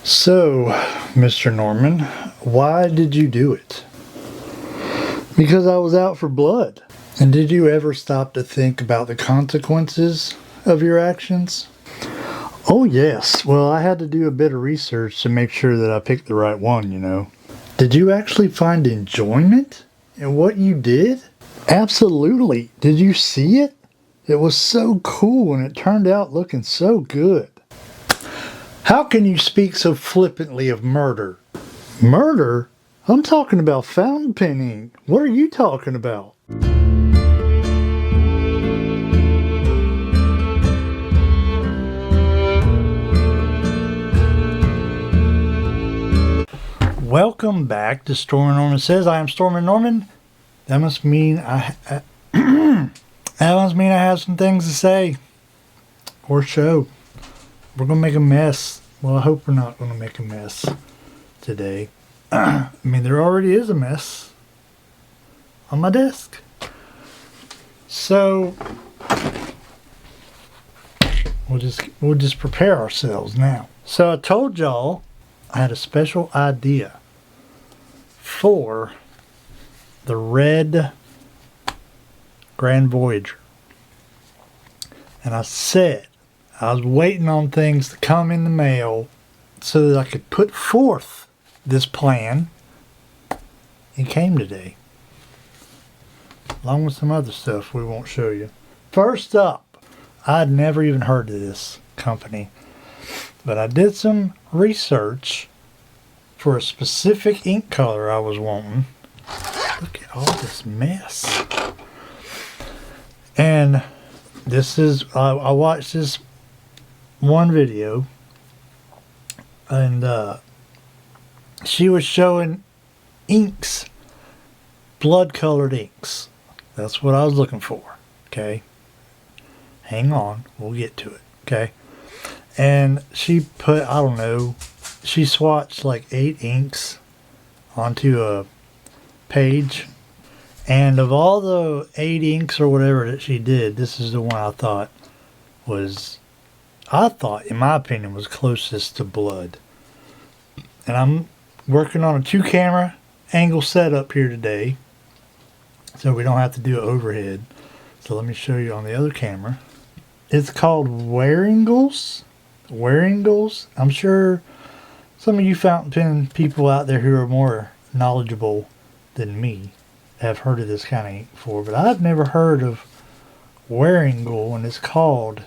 So, Mr. Norman, why did you do it? Because I was out for blood. And did you ever stop to think about the consequences of your actions? Oh yes, well I had to do a bit of research to make sure that I picked the right one, you know. Did you actually find enjoyment in what you did? Absolutely. Did you see it? It was so cool and it turned out looking so good. How can you speak so flippantly of murder? Murder? I'm talking about fountain penning. What are you talking about? Welcome back to Stormin' Norman Says. I am Stormin' Norman. That must mean I have some things to say or show. We're gonna make a mess. Well, I hope we're not gonna make a mess today. I mean, there already is a mess on my desk. So we'll just prepare ourselves now. So I told y'all I had a special idea for the red Grand Voyageur. And I said I was waiting on things to come in the mail so that I could put forth this plan. It came today, along with some other stuff we won't show you. First up, I'd never even heard of this company, but I did some research for a specific ink color I was wanting. Look at all this mess. And this is, I watched this one video, and she was showing inks, blood colored inks. That's what I was looking for. Okay, hang on, we'll get to it. Okay, and she put, I don't know, she swatched like 8 inks onto a page, and of all the 8 inks or whatever that she did, this is the one I thought, in my opinion, was closest to blood. And I'm working on a 2-camera angle setup here today, so we don't have to do it overhead. So let me show you on the other camera. It's called Wearingles. I'm sure some of you fountain pen people out there who are more knowledgeable than me have heard of this kind of ink before, but I've never heard of Wearingle, and it's called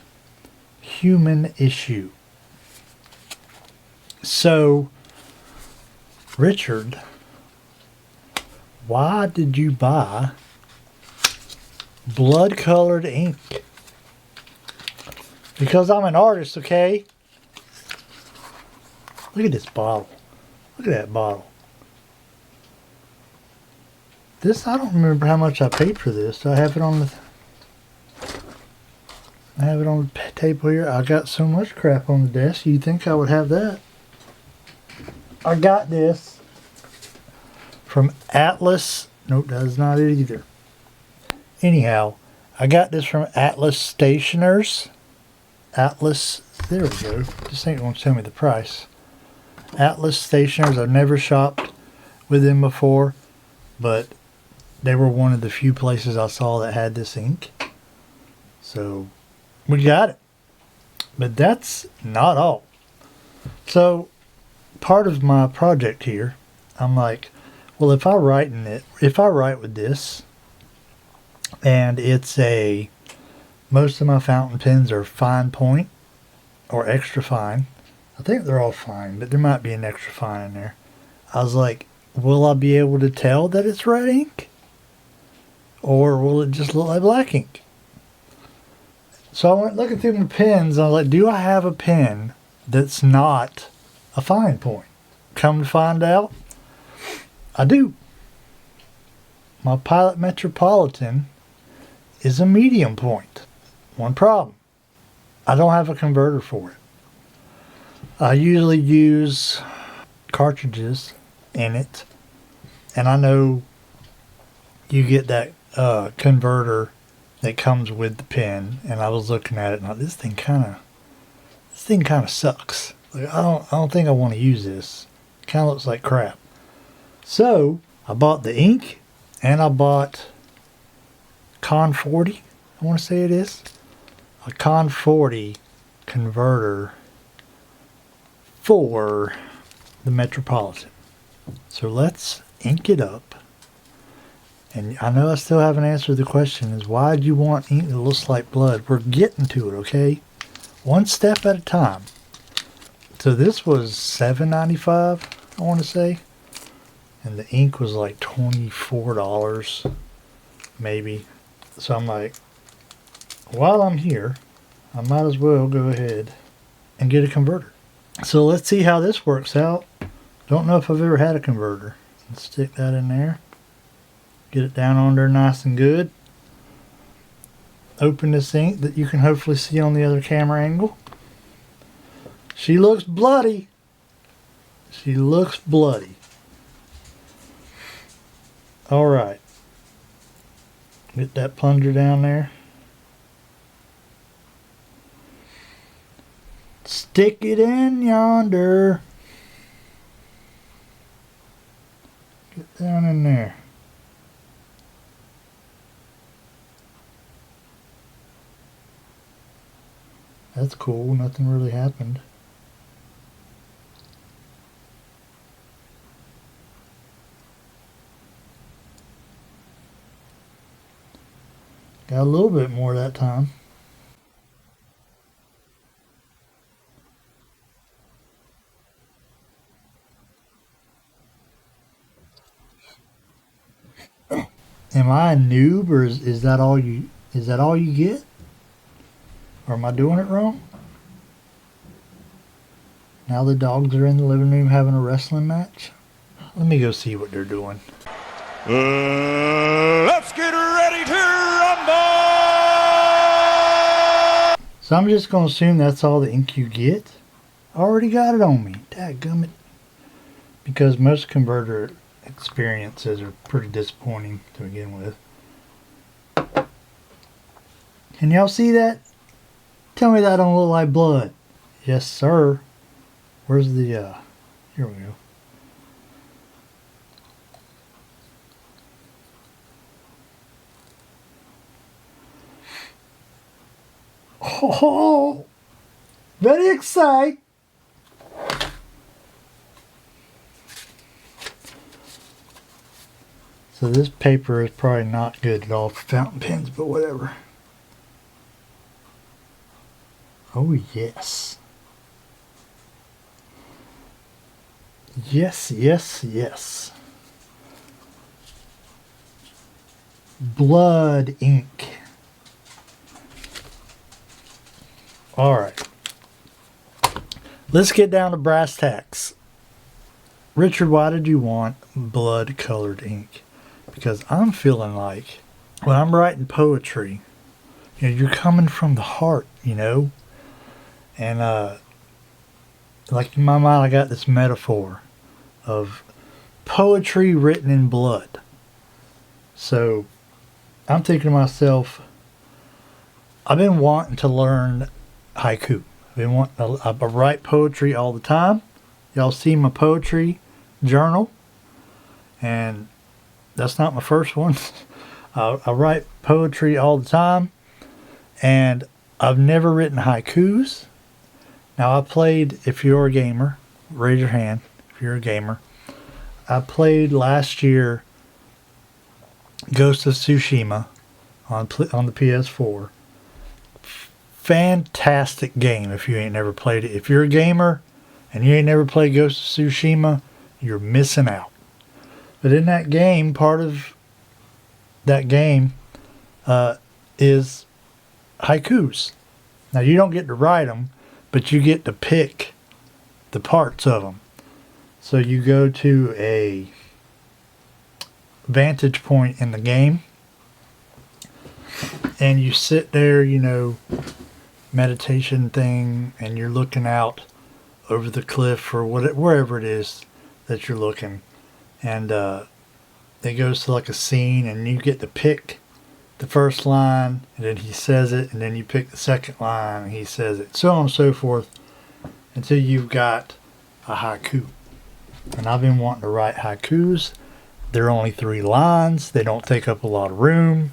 Human Issue. So, Richard, why did you buy blood colored ink? Because I'm an artist, okay? Look at this bottle. Look at that bottle. This, I don't remember how much I paid for this. I have it on the table here. I got so much crap on the desk. You'd think I would have that. I got this from Atlas. Nope, that's not it either. Anyhow, I got this from Atlas Stationers. Atlas, there we go. This ain't gonna tell me the price. Atlas Stationers. I've never shopped with them before, but they were one of the few places I saw that had this ink. So we got it. But that's not all. So part of my project here, I'm like, well, if I write with this, and most of my fountain pens are fine point or extra fine. I think they're all fine, but there might be an extra fine in there. I was like, will I be able to tell that it's red ink? Or will it just look like black ink? So I went looking through my pens. I was like, do I have a pen that's not a fine point? Come to find out, I do. My Pilot Metropolitan is a medium point. One problem. I don't have a converter for it. I usually use cartridges in it. And I know you get that converter that comes with the pen, and I was looking at it and I thought, this thing kind of sucks. Like, I don't think I want to use this. Kind of looks like crap. So I bought the ink, and I bought Con 40. I want to say it is a Con 40 converter for the Metropolitan. So let's ink it up. And I know I still haven't answered the question, is why do you want ink that looks like blood? We're getting to it, okay? One step at a time. So this was $7.95, I want to say. And the ink was like $24, maybe. So I'm like, while I'm here, I might as well go ahead and get a converter. So let's see how this works out. Don't know if I've ever had a converter. Let's stick that in there. Get it down on there nice and good. Open this ink that you can hopefully see on the other camera angle. She looks bloody. She looks bloody. Alright. Get that plunger down there. Stick it in yonder. Get down in there. That's cool. Nothing really happened. Got a little bit more that time. Am I a noob, or is that all you get? Or am I doing it wrong? Now the dogs are in the living room having a wrestling match. Let me go see what they're doing. Let's get ready to rumble! So I'm just going to assume that's all the ink you get. I already got it on me. Dadgummit. Because most converter experiences are pretty disappointing to begin with. Can y'all see that? Tell me that don't look like blood. Yes, sir. Where's the, here we go. Oh, very excited. So this paper is probably not good at all for fountain pens, but whatever. Oh, yes. Yes, yes, yes. Blood ink. Alright. Let's get down to brass tacks. Richard, why did you want blood colored ink? Because I'm feeling like when I'm writing poetry, you know, you're coming from the heart, you know? And like in my mind, I got this metaphor of poetry written in blood. So I'm thinking to myself, I've been wanting to learn haiku. I've been wanting I write poetry all the time. Y'all see my poetry journal, and that's not my first one. I write poetry all the time, and I've never written haikus. Now I played, if you're a gamer, raise your hand if you're a gamer. I played last year Ghost of Tsushima on the PS4. Fantastic game if you ain't never played it. If you're a gamer and you ain't never played Ghost of Tsushima, you're missing out. But in that game, part of that game is haikus. Now you don't get to write them, but you get to pick the parts of them. So you go to a vantage point in the game and you sit there, you know, meditation thing, and you're looking out over the cliff or wherever it is that you're looking, and it goes to like a scene, and you get to pick the first line, and then he says it, and then you pick the second line and he says it, so on and so forth. until you've got a haiku. And I've been wanting to write haikus. They're only 3 lines. They don't take up a lot of room.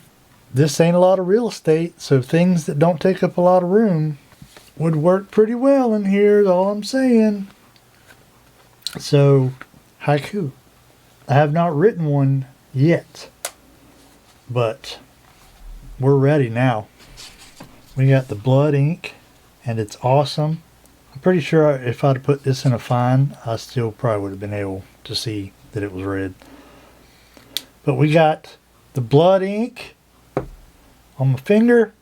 This ain't a lot of real estate, so things that don't take up a lot of room would work pretty well in here, is all I'm saying. So, haiku. I have not written one yet, but we're ready now. We got the blood ink, and it's awesome. I'm pretty sure if I'd put this in a fine, I still probably would have been able to see that it was red. But we got the blood ink on my finger.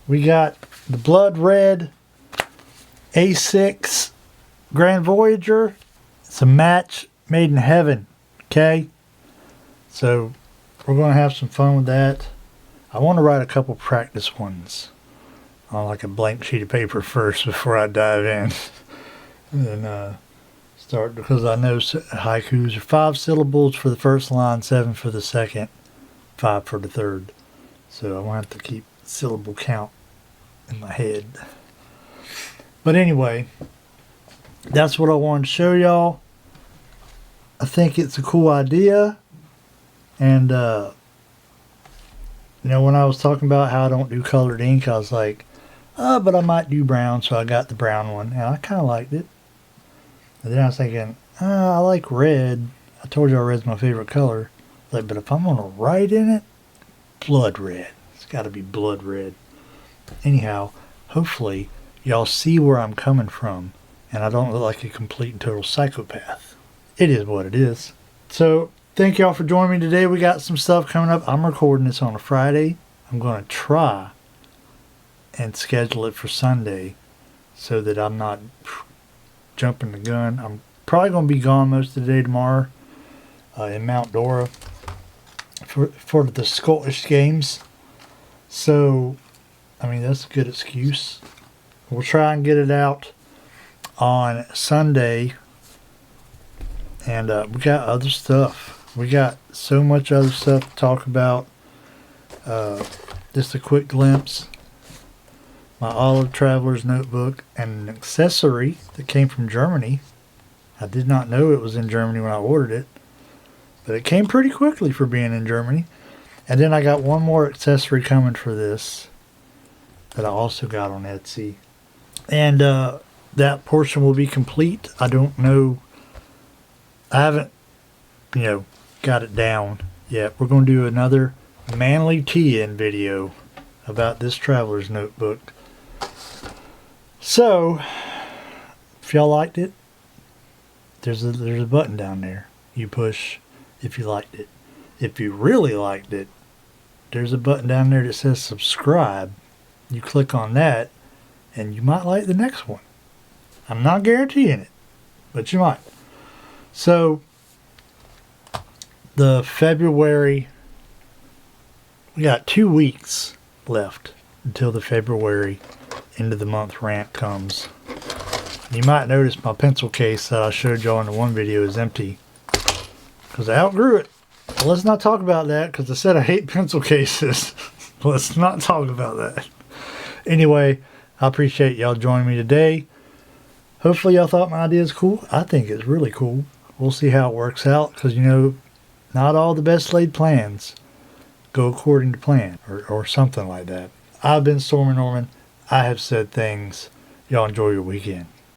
We got the blood red A6 Grand Voyageur. It's a match made in heaven. Okay? So we're going to have some fun with that. I want to write a couple practice ones on like a blank sheet of paper first before I dive in. And then start, because I know haikus are 5 syllables for the first line, 7 for the second, 5 for the third. So I won't have to keep syllable count in my head. But anyway, that's what I wanted to show y'all. I think it's a cool idea. And, you know, when I was talking about how I don't do colored ink, I was like, oh, but I might do brown. So I got the brown one, and I kind of liked it. And then I was thinking, I like red. I told you red's my favorite color. Like, but if I'm going to write in it, blood red. It's got to be blood red. Anyhow, hopefully y'all see where I'm coming from, and I don't look like a complete and total psychopath. It is what it is. So, thank y'all for joining me today. We got some stuff coming up. I'm recording this on a Friday. I'm going to try and schedule it for Sunday so that I'm not jumping the gun. I'm probably going to be gone most of the day tomorrow in Mount Dora for the Scottish games. So, I mean, that's a good excuse. We'll try and get it out on Sunday. And we got other stuff. We got so much other stuff to talk about. Just a quick glimpse. My Olive Traveler's Notebook and an accessory that came from Germany. I did not know it was in Germany when I ordered it. But it came pretty quickly for being in Germany. And then I got one more accessory coming for this that I also got on Etsy. And that portion will be complete. I don't know. I haven't, got it down yet. We're going to do another manly tee-in video about this Traveler's Notebook. So, if y'all liked it, there's a button down there. You push if you liked it. If you really liked it, there's a button down there that says subscribe. You click on that, and you might like the next one. I'm not guaranteeing it, but you might. So, the February, we got 2 weeks left until the February end of the month rant comes. You might notice my pencil case that I showed y'all in the one video is empty because I outgrew it. Well, let's not talk about that because I said I hate pencil cases. Let's not talk about that. Anyway, I appreciate y'all joining me today. Hopefully y'all thought my idea is cool. I think it's really cool. We'll see how it works out because, not all the best laid plans go according to plan or something like that. I've been Stormy Norman. I have said things. Y'all enjoy your weekend.